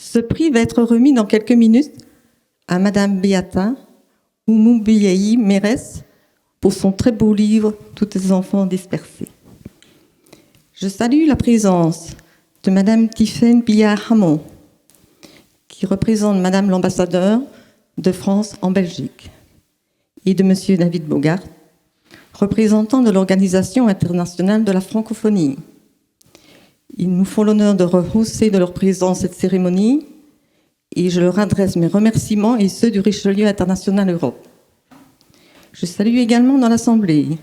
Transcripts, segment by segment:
Ce prix va être remis dans quelques minutes à Madame Beata Oumoubiaï Mérès pour son très beau livre « Tous les enfants dispersés ». Je salue la présence de Madame Tiffaine Billard-Hamon, qui représente Madame l'ambassadeur de France en Belgique, et de Monsieur David Bogart, représentant de l'Organisation internationale de la francophonie. Ils nous font l'honneur de rehausser de leur présence cette cérémonie et je leur adresse mes remerciements et ceux du Richelieu International Europe. Je salue également dans l'Assemblée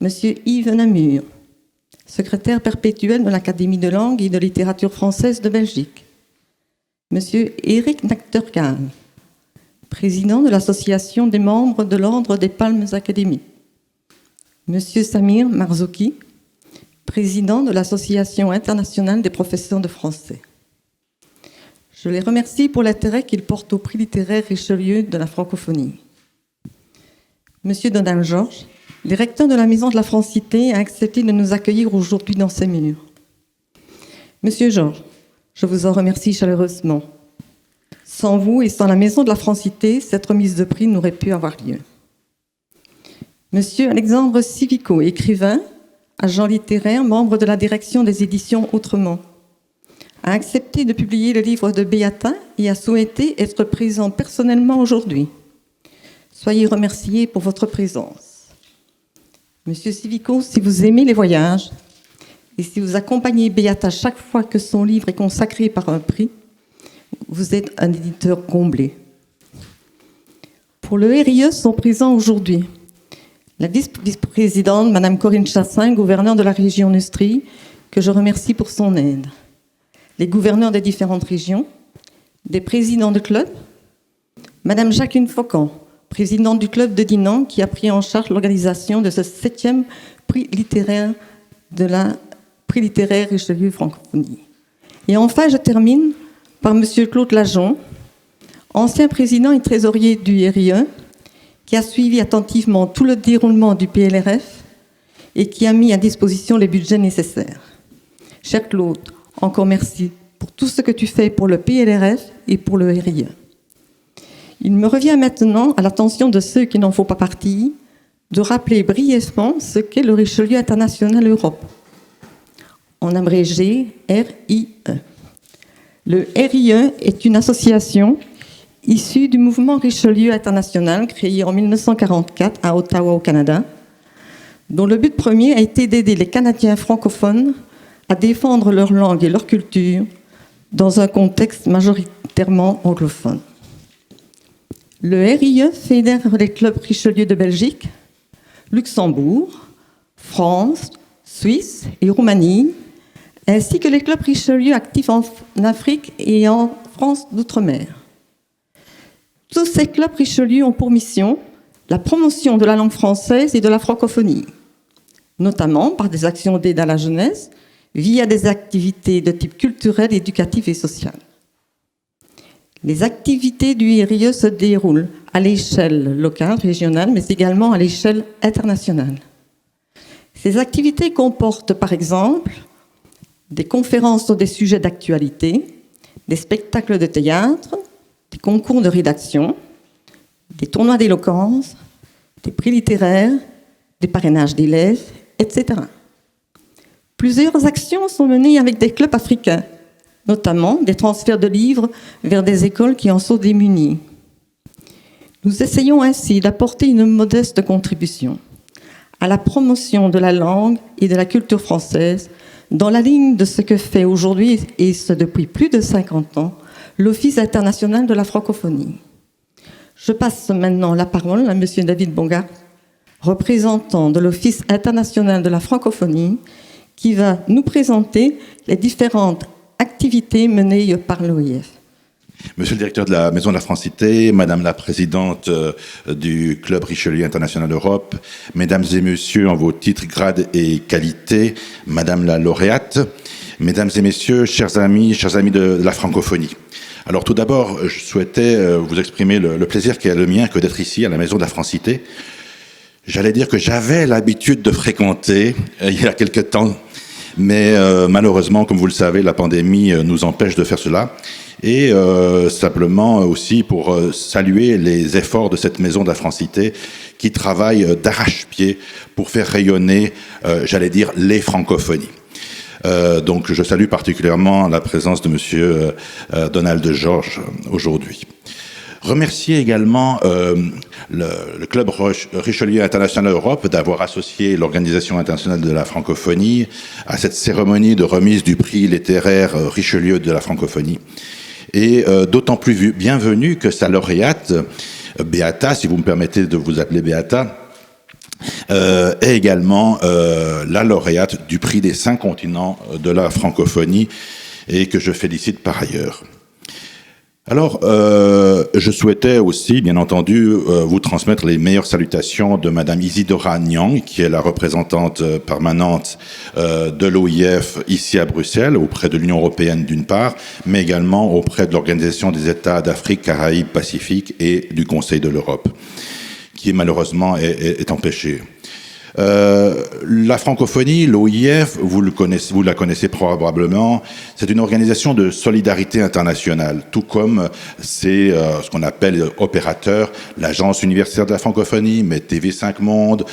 Monsieur Yves Namur, secrétaire perpétuel de l'Académie de langue et de littérature française de Belgique. Monsieur Éric Nachtergaal, président de l'Association des membres de l'Ordre des Palmes académiques. Monsieur Samir Marzouki, président de l'Association internationale des professeurs de français. Je les remercie pour l'intérêt qu'ils portent au prix littéraire Richelieu de la francophonie. Monsieur Donald Georges, directeur de la Maison de la Francité, a accepté de nous accueillir aujourd'hui dans ses murs. Monsieur Georges, je vous en remercie chaleureusement. Sans vous et sans la Maison de la Francité, cette remise de prix n'aurait pu avoir lieu. Monsieur Alexandre Civico, écrivain, agent littéraire, membre de la direction des éditions Autrement, a accepté de publier le livre de Beata et a souhaité être présent personnellement aujourd'hui. Soyez remerciés pour votre présence. Monsieur Civico, si vous aimez les voyages et si vous accompagnez Beata chaque fois que son livre est consacré par un prix, vous êtes un éditeur comblé. Pour le RIE sont présents aujourd'hui la vice-présidente, Madame Corinne Chassin, gouverneure de la région Neustrie, que je remercie pour son aide. Les gouverneurs des différentes régions, des présidents de clubs, Madame Jacqueline Faucan, présidente du club de Dinan, qui a pris en charge l'organisation de ce 7e prix littéraire Richelieu Francophonie. Et enfin, je termine par Monsieur Claude Lajon, ancien président et trésorier du RIE, qui a suivi attentivement tout le déroulement du PLRF et qui a mis à disposition les budgets nécessaires. Cher Claude, encore merci pour tout ce que tu fais pour le PLRF et pour le RIE. Il me revient maintenant, à l'attention de ceux qui n'en font pas partie, de rappeler brièvement ce qu'est le Richelieu International Europe, en abrégé RIE. Le RIE est une association issue du mouvement Richelieu International, créé en 1944 à Ottawa, au Canada, dont le but premier a été d'aider les Canadiens francophones à défendre leur langue et leur culture dans un contexte majoritairement anglophone. Le RIE fédère les clubs Richelieu de Belgique, Luxembourg, France, Suisse et Roumanie, ainsi que les clubs Richelieu actifs en Afrique et en France d'outre-mer. Tous ces clubs Richelieu ont pour mission la promotion de la langue française et de la francophonie, notamment par des actions d'aide à la jeunesse, via des activités de type culturel, éducatif et social. Les activités du RIE se déroulent à l'échelle locale, régionale, mais également à l'échelle internationale. Ces activités comportent, par exemple, des conférences sur des sujets d'actualité, des spectacles de théâtre, des concours de rédaction, des tournois d'éloquence, des prix littéraires, des parrainages d'élèves, etc. Plusieurs actions sont menées avec des clubs africains, notamment des transferts de livres vers des écoles qui en sont démunies. Nous essayons ainsi d'apporter une modeste contribution à la promotion de la langue et de la culture française dans la ligne de ce que fait aujourd'hui, et ce depuis plus de 50 ans, l'Office international de la francophonie. Je passe maintenant la parole à Monsieur David Bogart, représentant de l'Office international de la francophonie, qui va nous présenter les différentes activités menées par l'OIF. Monsieur le directeur de la Maison de la Francité, Madame la présidente du Club Richelieu International Europe, Mesdames et Messieurs en vos titres, grades et qualités, Madame la lauréate, Mesdames et Messieurs, chers amis de la francophonie. Alors tout d'abord, je souhaitais vous exprimer le plaisir qui est le mien que d'être ici à la Maison de la Francité. J'allais dire que j'avais l'habitude de fréquenter, il y a quelque temps, Mais malheureusement, comme vous le savez, la pandémie nous empêche de faire cela. Et simplement aussi pour saluer les efforts de cette maison de la Francité qui travaille d'arrache-pied pour faire rayonner, j'allais dire, les francophonies. Donc je salue particulièrement la présence de monsieur Donald Georges aujourd'hui. Remercier également le Club Richelieu International Europe d'avoir associé l'Organisation internationale de la francophonie à cette cérémonie de remise du prix littéraire Richelieu de la francophonie. Et d'autant plus bienvenue que sa lauréate, Beata, si vous me permettez de vous appeler Beata, est également la lauréate du prix des 5 continents de la francophonie et que je félicite par ailleurs. Alors, je souhaitais aussi, bien entendu, vous transmettre les meilleures salutations de Madame Isidora Niang, qui est la représentante permanente de l'OIF ici à Bruxelles, auprès de l'Union européenne d'une part, mais également auprès de l'Organisation des États d'Afrique, Caraïbes, Pacifique et du Conseil de l'Europe, qui malheureusement est empêchée. La francophonie, l'OIF, vous la connaissez probablement, c'est une organisation de solidarité internationale, tout comme c'est ce qu'on appelle opérateur, l'Agence universitaire de la francophonie, mais TV5 Monde,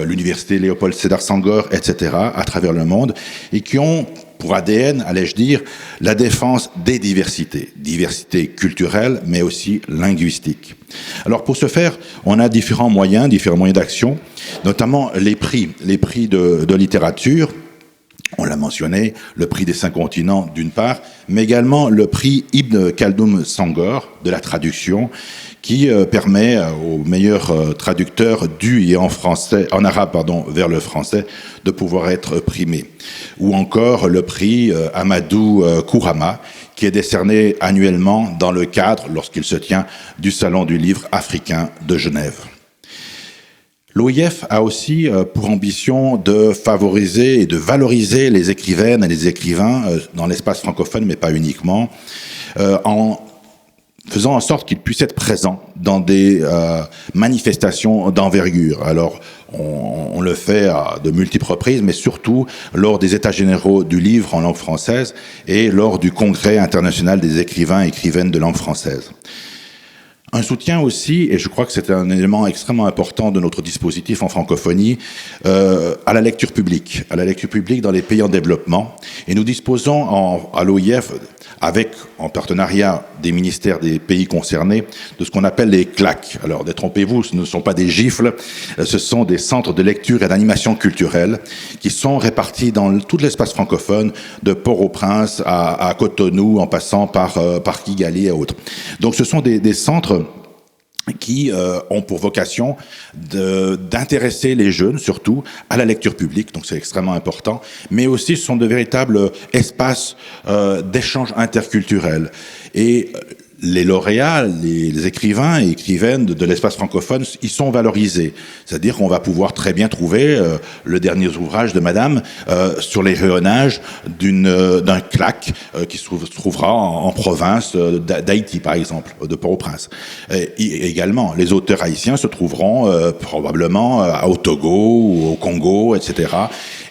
l'Université Léopold Sédar Senghor, etc., à travers le monde, et qui ont pour ADN, allais-je dire, la défense des diversités. Diversité culturelle, mais aussi linguistique. Alors pour ce faire, on a différents moyens d'action, notamment les prix de littérature. On l'a mentionné, le prix des 5 continents d'une part, mais également le prix Ibn Khaldoun Senghor de la traduction, qui permet aux meilleurs traducteurs du et en arabe vers le français de pouvoir être primés. Ou encore le prix Amadou Kourama, qui est décerné annuellement dans le cadre, lorsqu'il se tient, du Salon du livre africain de Genève. L'OIF a aussi pour ambition de favoriser et de valoriser les écrivaines et les écrivains dans l'espace francophone, mais pas uniquement, en faisant en sorte qu'ils puissent être présents dans des manifestations d'envergure. Alors, on le fait à de multiples reprises, mais surtout lors des États généraux du livre en langue française et lors du Congrès international des écrivains et écrivaines de langue française. Un soutien aussi, et je crois que c'est un élément extrêmement important de notre dispositif en francophonie, à la lecture publique dans les pays en développement. Et nous disposons à l'OIF, en partenariat des ministères des pays concernés, de ce qu'on appelle les CLAC. Alors, détrompez-vous, ce ne sont pas des gifles, ce sont des centres de lecture et d'animation culturelle qui sont répartis dans tout l'espace francophone, de Port-au-Prince à Cotonou, en passant par Kigali et autres. Donc, ce sont des centres qui ont pour vocation d'intéresser les jeunes, surtout, à la lecture publique, donc c'est extrêmement important, mais aussi ce sont de véritables espaces d'échange interculturel. Et les lauréats, les écrivains et écrivaines de l'espace francophone, ils sont valorisés. C'est-à-dire qu'on va pouvoir très bien trouver le dernier ouvrage de Madame sur les rayonnages d'un CLAC qui se trouvera en province d'Haïti, par exemple, de Port-au-Prince. Et également, les auteurs haïtiens se trouveront probablement au Togo ou au Congo, etc.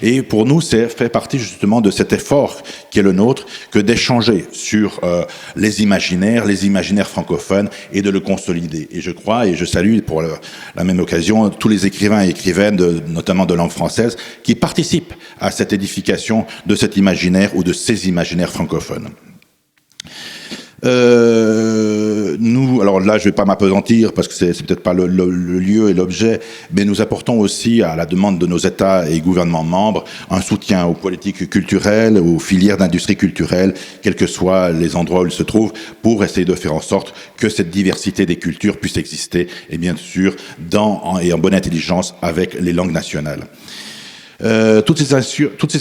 Et pour nous, c'est fait partie justement de cet effort qui est le nôtre, que d'échanger sur les imaginaires francophones et de le consolider. Et je crois, et je salue pour la même occasion, tous les écrivains et écrivaines, notamment de langue française, qui participent à cette édification de cet imaginaire ou de ces imaginaires francophones. Alors là, je vais pas m'appesantir parce que c'est peut-être pas le lieu et l'objet, mais nous apportons aussi, à la demande de nos États et gouvernements membres, un soutien aux politiques culturelles, aux filières d'industrie culturelle, quels que soient les endroits où ils se trouvent, pour essayer de faire en sorte que cette diversité des cultures puisse exister, et bien sûr, en bonne intelligence avec les langues nationales. Toutes ces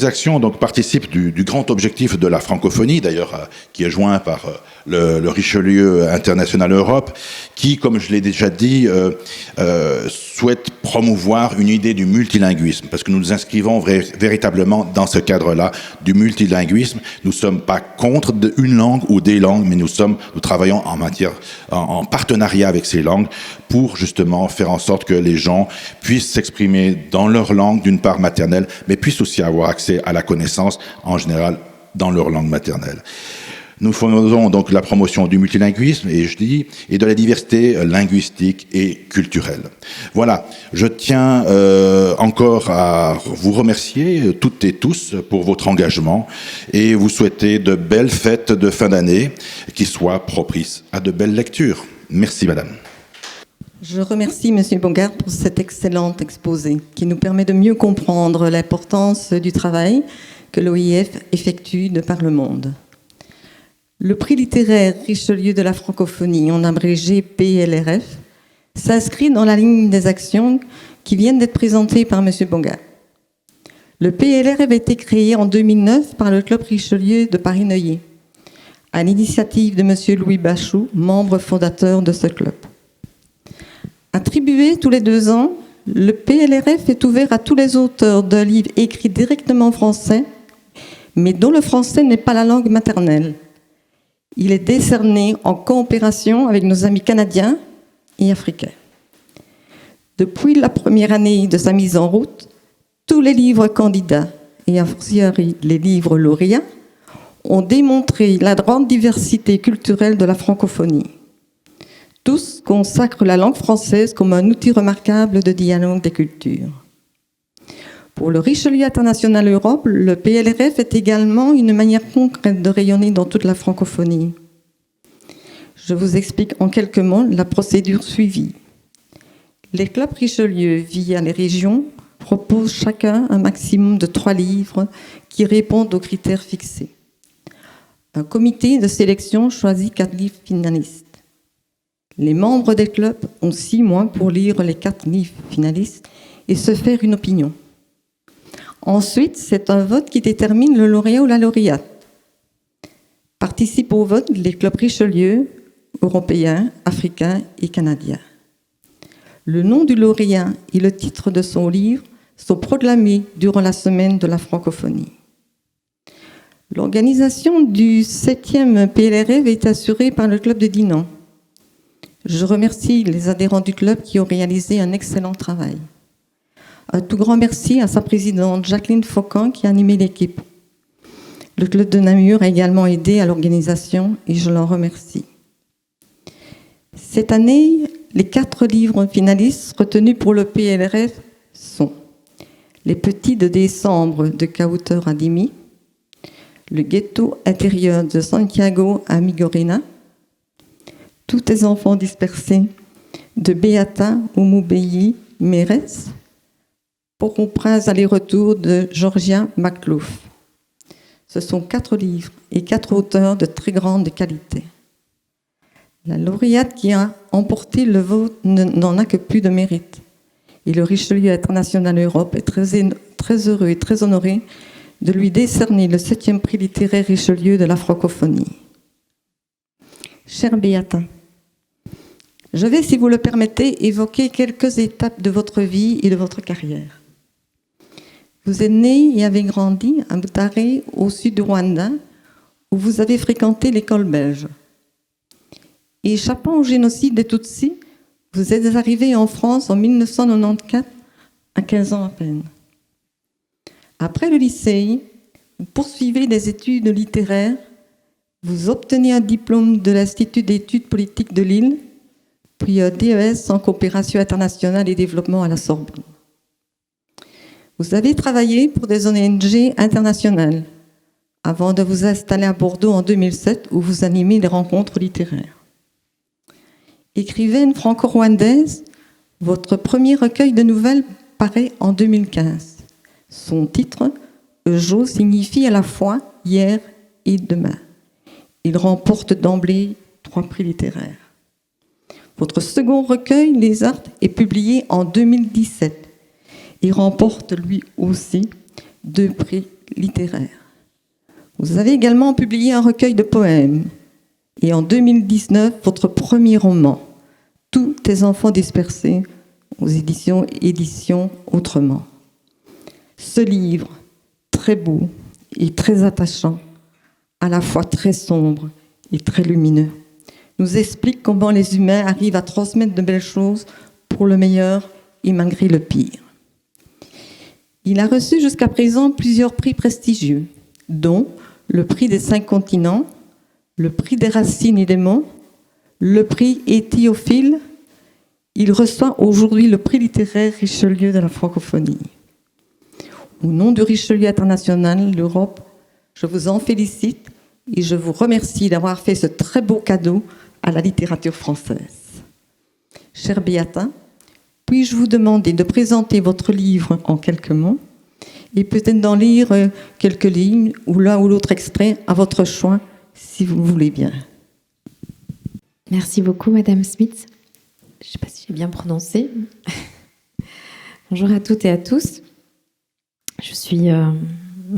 actions donc participent du grand objectif de la francophonie, d'ailleurs, qui est joint par le Richelieu International Europe, qui, comme je l'ai déjà dit, souhaite promouvoir une idée du multilinguisme, parce que nous nous inscrivons véritablement dans ce cadre-là du multilinguisme. Nous ne sommes pas contre une langue ou des langues, mais nous travaillons en partenariat avec ces langues pour justement faire en sorte que les gens puissent s'exprimer dans leur langue, d'une part maternelle, maternelle, mais puissent aussi avoir accès à la connaissance en général dans leur langue maternelle. Nous faisons donc la promotion du multilinguisme, et de la diversité linguistique et culturelle. Voilà, je tiens encore à vous remercier toutes et tous pour votre engagement et vous souhaiter de belles fêtes de fin d'année qui soient propices à de belles lectures. Merci, madame. Je remercie M. Bongard pour cet excellent exposé qui nous permet de mieux comprendre l'importance du travail que l'OIF effectue de par le monde. Le prix littéraire Richelieu de la francophonie, en abrégé PLRF, s'inscrit dans la ligne des actions qui viennent d'être présentées par M. Bongard. Le PLRF a été créé en 2009 par le Club Richelieu de Paris-Neuilly, à l'initiative de M. Louis Bachou, membre fondateur de ce club. Attribué tous les 2 ans, le PLRF est ouvert à tous les auteurs d'un livre écrit directement en français, mais dont le français n'est pas la langue maternelle. Il est décerné en coopération avec nos amis canadiens et africains. Depuis la première année de sa mise en route, tous les livres candidats, et a fortiori les livres lauréats, ont démontré la grande diversité culturelle de la francophonie. Tous consacrent la langue française comme un outil remarquable de dialogue des cultures. Pour le Richelieu International Europe, le PLRF est également une manière concrète de rayonner dans toute la francophonie. Je vous explique en quelques mots la procédure suivie. Les clubs Richelieu, via les régions, proposent chacun un maximum de 3 livres qui répondent aux critères fixés. Un comité de sélection choisit 4 livres finalistes. Les membres des clubs ont 6 mois pour lire les 4 livres finalistes et se faire une opinion. Ensuite, c'est un vote qui détermine le lauréat ou la lauréate. Participent au vote les clubs Richelieu, européens, africains et canadiens. Le nom du lauréat et le titre de son livre sont proclamés durant la semaine de la francophonie. L'organisation du 7e PLRF est assurée par le club de Dinan. Je remercie les adhérents du club qui ont réalisé un excellent travail. Un tout grand merci à sa présidente Jacqueline Faucan qui a animé l'équipe. Le club de Namur a également aidé à l'organisation et je l'en remercie. Cette année, les 4 livres finalistes retenus pour le PLRF sont Les Petits de décembre de Kauter Adimi, Le ghetto intérieur de Santiago Amigorina, Tous tes enfants dispersés de Beata Oumoubeyi Mérès, Pour un prince aller-retour de Georgia McLouf. Ce sont 4 livres et 4 auteurs de très grande qualité. La lauréate qui a emporté le vote n'en a que plus de mérite. Et le Richelieu International Europe est très heureux et très honoré de lui décerner le 7e prix littéraire Richelieu de la francophonie. Chère Beata, je vais, si vous le permettez, évoquer quelques étapes de votre vie et de votre carrière. Vous êtes né et avez grandi à Butare, au sud du Rwanda, où vous avez fréquenté l'école belge. Échappant au génocide des Tutsis, vous êtes arrivé en France en 1994, à 15 ans à peine. Après le lycée, vous poursuivez des études littéraires, vous obtenez un diplôme de l'Institut d'études politiques de Lille, puis un DES en coopération internationale et développement à la Sorbonne. Vous avez travaillé pour des ONG internationales avant de vous installer à Bordeaux en 2007 où vous animez des rencontres littéraires. Écrivaine franco-rwandaise, votre premier recueil de nouvelles paraît en 2015. Son titre, Ejo, signifie à la fois hier et demain. Il remporte d'emblée 3 prix littéraires. Votre second recueil, Les Arts, est publié en 2017. Il remporte lui aussi 2 prix littéraires. Vous avez également publié un recueil de poèmes. Et en 2019, votre premier roman, Tous tes enfants dispersés, aux éditions Autrement. Ce livre, très beau et très attachant, à la fois très sombre et très lumineux, nous explique comment les humains arrivent à transmettre de belles choses pour le meilleur et malgré le pire. Il a reçu jusqu'à présent plusieurs prix prestigieux, dont le prix des 5 continents, le prix des Racines et des Monts, le prix Éthiophile. Il reçoit aujourd'hui le prix littéraire Richelieu de la francophonie. Au nom du Richelieu international, l'Europe, je vous en félicite et je vous remercie d'avoir fait ce très beau cadeau à la littérature française. Cher Beata, puis-je vous demander de présenter votre livre en quelques mots et peut-être d'en lire quelques lignes ou l'un ou l'autre extrait à votre choix, si vous le voulez bien. Merci beaucoup, Madame Smith. Je ne sais pas si j'ai bien prononcé. Bonjour à toutes et à tous. Je suis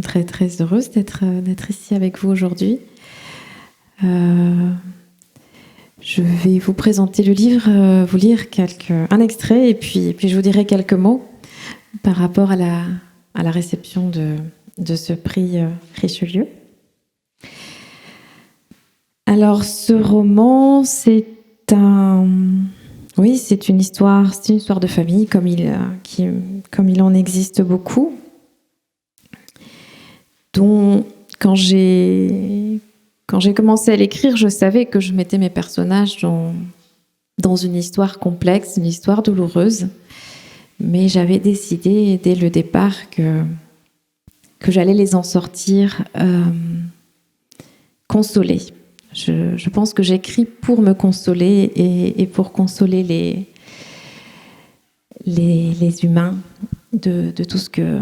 très très heureuse d'être ici avec vous aujourd'hui. Je vais vous présenter le livre, vous lire un extrait et puis je vous dirai quelques mots par rapport à la réception de ce prix Richelieu. Alors ce roman, c'est une histoire de famille comme il en existe beaucoup, dont quand j'ai commencé à l'écrire, je savais que je mettais mes personnages dans une histoire complexe, une histoire douloureuse, mais j'avais décidé dès le départ que j'allais les en sortir consolés. Je pense que j'écris pour me consoler et pour consoler les humains de tout ce que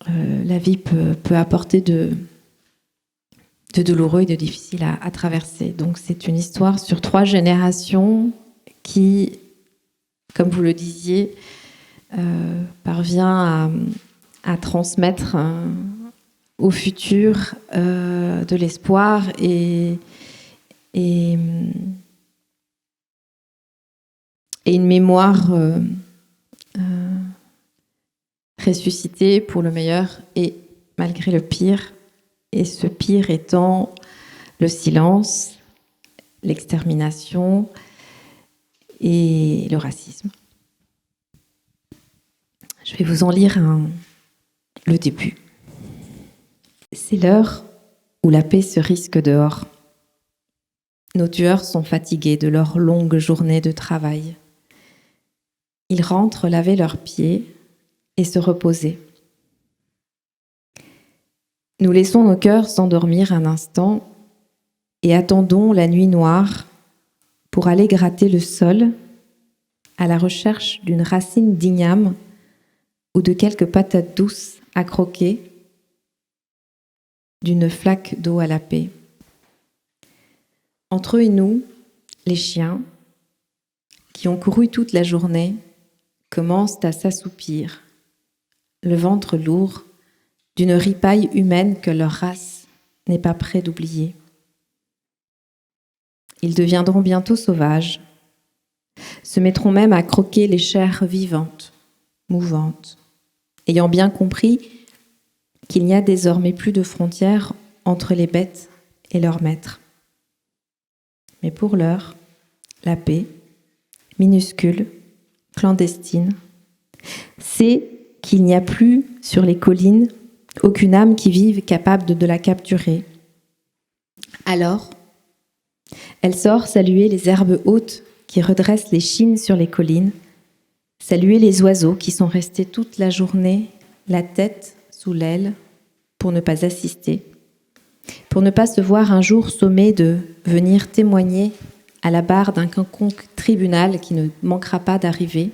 la vie peut apporter de douloureux et de difficile à traverser. Donc c'est une histoire sur 3 générations qui, comme vous le disiez, parvient à transmettre au futur de l'espoir et une mémoire ressuscitée pour le meilleur et malgré le pire, et ce pire étant le silence, l'extermination et le racisme. Je vais vous en lire le début. C'est l'heure où la paix se risque dehors. Nos tueurs sont fatigués de leur longue journée de travail. Ils rentrent laver leurs pieds et se reposer. Nous laissons nos cœurs s'endormir un instant et attendons la nuit noire pour aller gratter le sol à la recherche d'une racine d'igname ou de quelques patates douces à croquer, d'une flaque d'eau à laper. Entre eux et nous, les chiens, qui ont couru toute la journée, commencent à s'assoupir, le ventre lourd d'une ripaille humaine que leur race n'est pas près d'oublier. Ils deviendront bientôt sauvages, se mettront même à croquer les chairs vivantes, mouvantes, ayant bien compris qu'il n'y a désormais plus de frontières entre les bêtes et leurs maîtres. Mais pour l'heure, la paix, minuscule, clandestine, c'est qu'il n'y a plus sur les collines aucune âme qui vive capable de la capturer. Alors, elle sort saluer les herbes hautes qui redressent les chines sur les collines, saluer les oiseaux qui sont restés toute la journée, la tête sous l'aile, pour ne pas assister, pour ne pas se voir un jour sommé de venir témoigner à la barre d'un quelconque tribunal qui ne manquera pas d'arriver,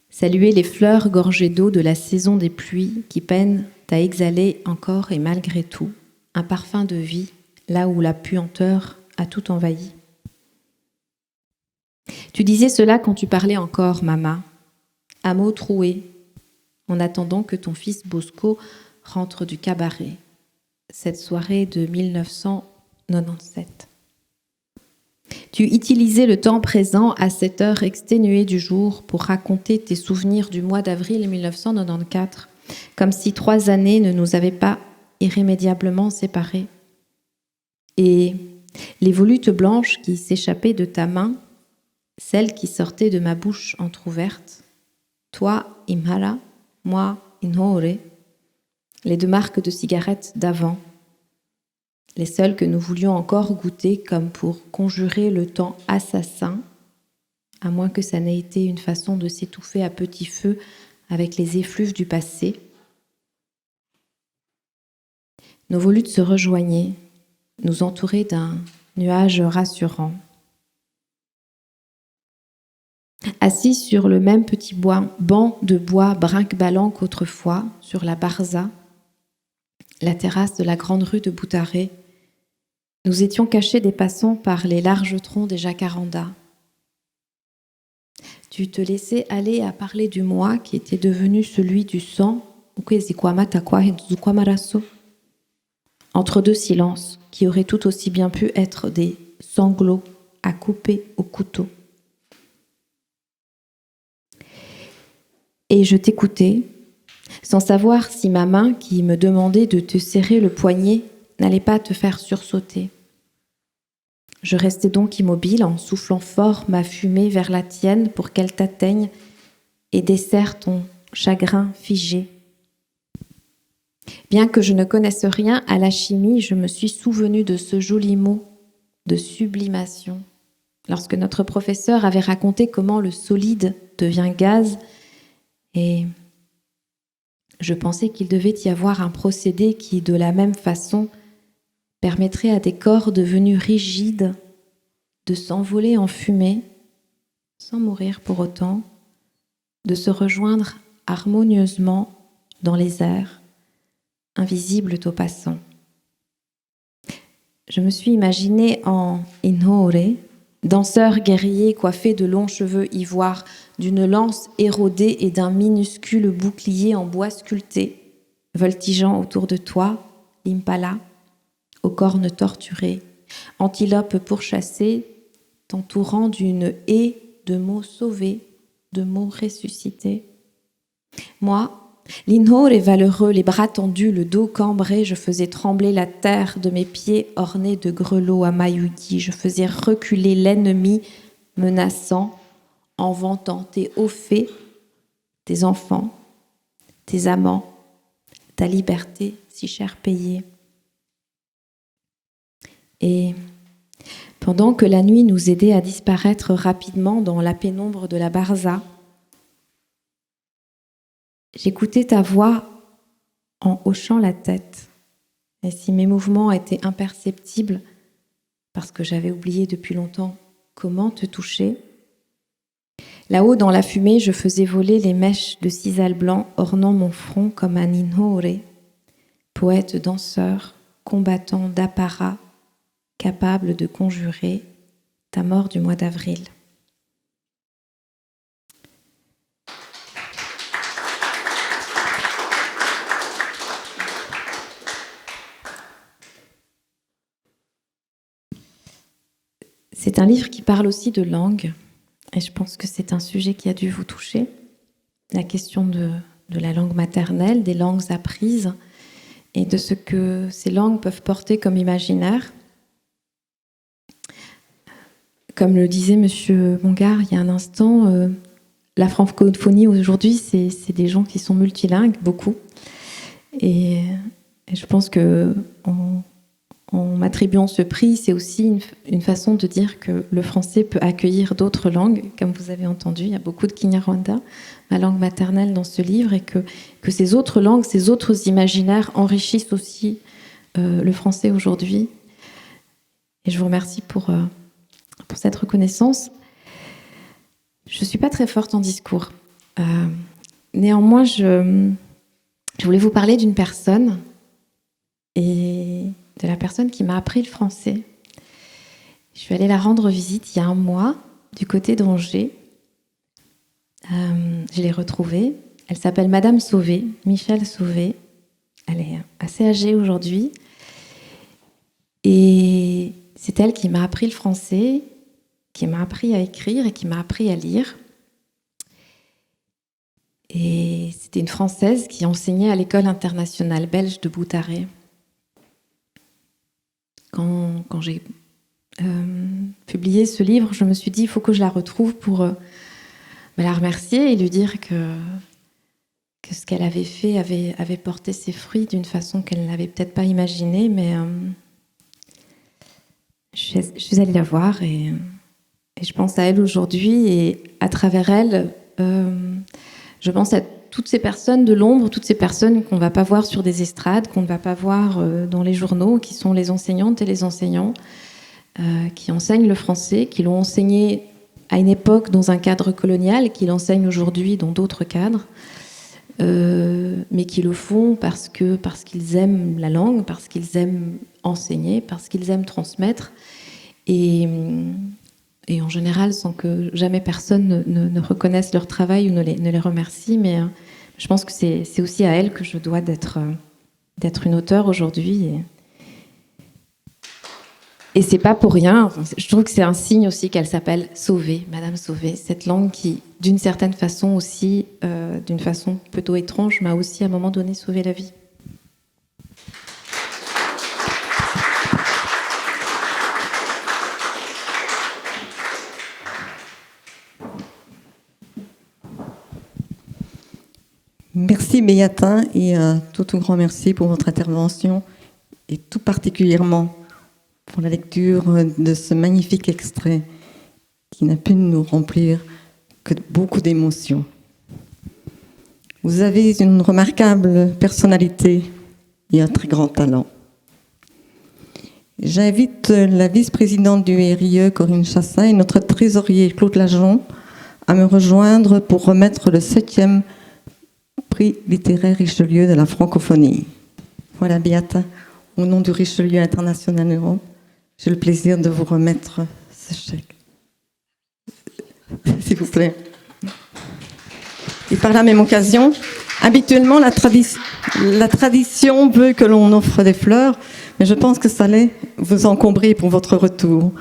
saluer les fleurs gorgées d'eau de la saison des pluies qui peinent à exhaler encore et malgré tout un parfum de vie là où la puanteur a tout envahi. Tu disais cela quand tu parlais encore, maman, à mots troués, en attendant que ton fils Bosco rentre du cabaret, cette soirée de 1997. Tu utilisais le temps présent à cette heure exténuée du jour pour raconter tes souvenirs du mois d'avril 1994, comme si 3 années ne nous avaient pas irrémédiablement séparés. Et les volutes blanches qui s'échappaient de ta main, celles qui sortaient de ma bouche entr'ouverte, toi, Imhala, moi, Inhore, les 2 marques de cigarettes d'avant, les seules que nous voulions encore goûter comme pour conjurer le temps assassin, à moins que ça n'ait été une façon de s'étouffer à petit feu avec les effluves du passé. Nos volutes se rejoignaient, nous entouraient d'un nuage rassurant. Assis sur le même petit banc de bois brinque-ballant qu'autrefois, sur la Barza, la terrasse de la grande rue de Boutaré, nous étions cachés des passants par les larges troncs des jacarandas. Tu te laissais aller à parler du moi qui était devenu celui du sang, entre 2 silences qui auraient tout aussi bien pu être des sanglots à couper au couteau. Et je t'écoutais, sans savoir si ma main qui me demandait de te serrer le poignet n'allait pas te faire sursauter. Je restais donc immobile en soufflant fort ma fumée vers la tienne pour qu'elle t'atteigne et desserre ton chagrin figé. Bien que je ne connaisse rien à la chimie, je me suis souvenue de ce joli mot de sublimation. Lorsque notre professeur avait raconté comment le solide devient gaz, et je pensais qu'il devait y avoir un procédé qui, de la même façon, permettrait à des corps devenus rigides de s'envoler en fumée, sans mourir pour autant, de se rejoindre harmonieusement dans les airs, invisibles aux passants. Je me suis imaginée en Inhore, danseur guerrier coiffé de longs cheveux ivoires, d'une lance érodée et d'un minuscule bouclier en bois sculpté, voltigeant autour de toi, l'impala, aux cornes torturées, antilope pourchassée, t'entourant d'une haie de mots sauvés, de mots ressuscités. Moi, l'Inhore est valeureux, les bras tendus, le dos cambré, je faisais trembler la terre de mes pieds ornés de grelots à mailloudis, je faisais reculer l'ennemi menaçant, en vantant tes hauts faits, tes enfants, tes amants, ta liberté si cher payée. Et pendant que la nuit nous aidait à disparaître rapidement dans la pénombre de la Barza, j'écoutais ta voix en hochant la tête. Et si mes mouvements étaient imperceptibles, parce que j'avais oublié depuis longtemps comment te toucher, là-haut dans la fumée, je faisais voler les mèches de sisal blanc ornant mon front comme un Inhore, poète danseur, combattant d'apparat, capable de conjurer ta mort du mois d'avril. C'est un livre qui parle aussi de langue, et je pense que c'est un sujet qui a dû vous toucher. La question de la langue maternelle, des langues apprises, et de ce que ces langues peuvent porter comme imaginaire. Comme le disait Monsieur Bongard il y a un instant, la francophonie aujourd'hui, c'est des gens qui sont multilingues, beaucoup. Et je pense que en m'attribuant ce prix, c'est aussi une façon de dire que le français peut accueillir d'autres langues. Comme vous avez entendu, il y a beaucoup de Kinyarwanda, ma langue maternelle, dans ce livre, et que ces autres langues, ces autres imaginaires enrichissent aussi le français aujourd'hui. Et je vous remercie pour cette reconnaissance. Je ne suis pas très forte en discours. Néanmoins, je voulais vous parler d'une personne et de la personne qui m'a appris le français. Je suis allée la rendre visite il y a un mois du côté d'Angers. Je l'ai retrouvée. Elle s'appelle Madame Sauvé, Michèle Sauvé. Elle est assez âgée aujourd'hui. Et c'est elle qui m'a appris le français, qui m'a appris à écrire et qui m'a appris à lire. Et c'était une Française qui enseignait à l'école internationale belge de Boutaré. Quand j'ai publié ce livre, je me suis dit il faut que je la retrouve pour la remercier et lui dire que ce qu'elle avait fait avait porté ses fruits d'une façon qu'elle n'avait peut-être pas imaginée, mais je suis allée la voir et je pense à elle aujourd'hui, et à travers elle, je pense à toutes ces personnes de l'ombre, toutes ces personnes qu'on ne va pas voir sur des estrades, qu'on ne va pas voir dans les journaux, qui sont les enseignantes et les enseignants, qui enseignent le français, qui l'ont enseigné à une époque dans un cadre colonial, qui l'enseignent aujourd'hui dans d'autres cadres, mais qui le font parce qu'ils aiment la langue, parce qu'ils aiment enseigner, parce qu'ils aiment transmettre, et en général sans que jamais personne ne reconnaisse leur travail ou ne les remercie. Mais je pense que c'est aussi à elle que je dois d'être une auteure aujourd'hui. Et c'est pas pour rien. Je trouve que c'est un signe aussi qu'elle s'appelle Sauvé, Madame Sauvé. Cette langue qui, d'une certaine façon aussi, d'une façon plutôt étrange, m'a aussi à un moment donné sauvé la vie. Merci Beata, et tout grand merci pour votre intervention, et tout particulièrement pour la lecture de ce magnifique extrait qui n'a pu nous remplir que de beaucoup d'émotions. Vous avez une remarquable personnalité et un très grand talent. J'invite la vice-présidente du RIE, Corinne Chassin, et notre trésorier, Claude Lajon, à me rejoindre pour remettre le 7e prix littéraire Richelieu de la francophonie. Voilà, Beata, au nom du Richelieu International Europe, j'ai le plaisir de vous remettre ce chèque. S'il vous plaît. Et par la même occasion, habituellement, la tradition veut que l'on offre des fleurs, mais je pense que ça allait vous encombrer pour votre retour.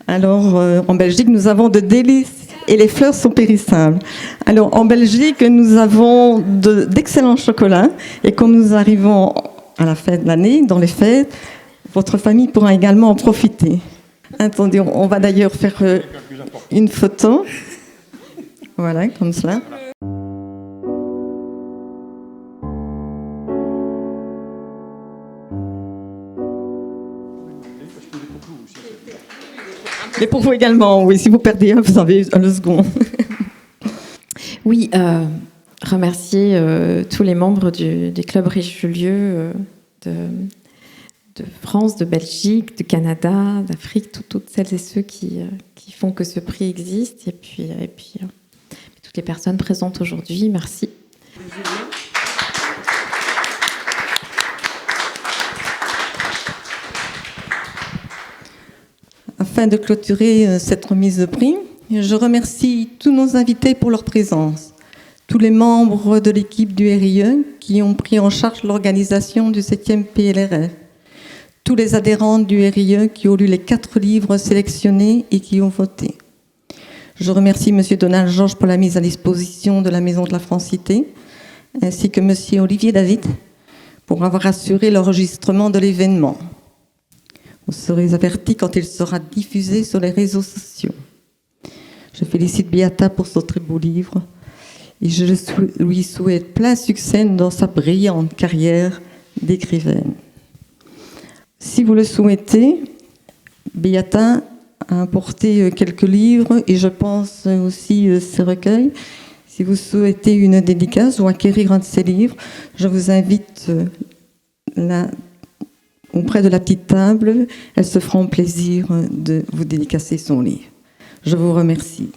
Alors, en Belgique, nous avons de délices et les fleurs sont périssables. Alors, en Belgique, nous avons d'excellents chocolats, et comme nous arrivons à la fin de l'année, dans les fêtes, votre famille pourra également en profiter. Attendez, on va d'ailleurs faire une photo. Voilà, comme cela. Mais pour vous également, oui, si vous perdez un, vous avez le second. Oui, remercier tous les membres du Club Richelieu de France, de Belgique, du Canada, d'Afrique, toutes celles et ceux qui font que ce prix existe, et puis toutes les personnes présentes aujourd'hui. Merci. Afin de clôturer cette remise de prix, je remercie tous nos invités pour leur présence, tous les membres de l'équipe du RIE qui ont pris en charge l'organisation du 7e PLRF, tous les adhérents du RIE qui ont lu les 4 livres sélectionnés et qui ont voté. Je remercie M. Donald Georges pour la mise à disposition de la Maison de la Francité, ainsi que M. Olivier David pour avoir assuré l'enregistrement de l'événement. Vous serez avertis quand il sera diffusé sur les réseaux sociaux. Je félicite Beata pour son très beau livre et je lui souhaite plein succès dans sa brillante carrière d'écrivaine. Si vous le souhaitez, Beata a apporté quelques livres et je pense aussi ces recueils. Si vous souhaitez une dédicace ou acquérir un de ces livres, je vous invite auprès de la petite table. Elle se fera un plaisir de vous dédicacer son livre. Je vous remercie.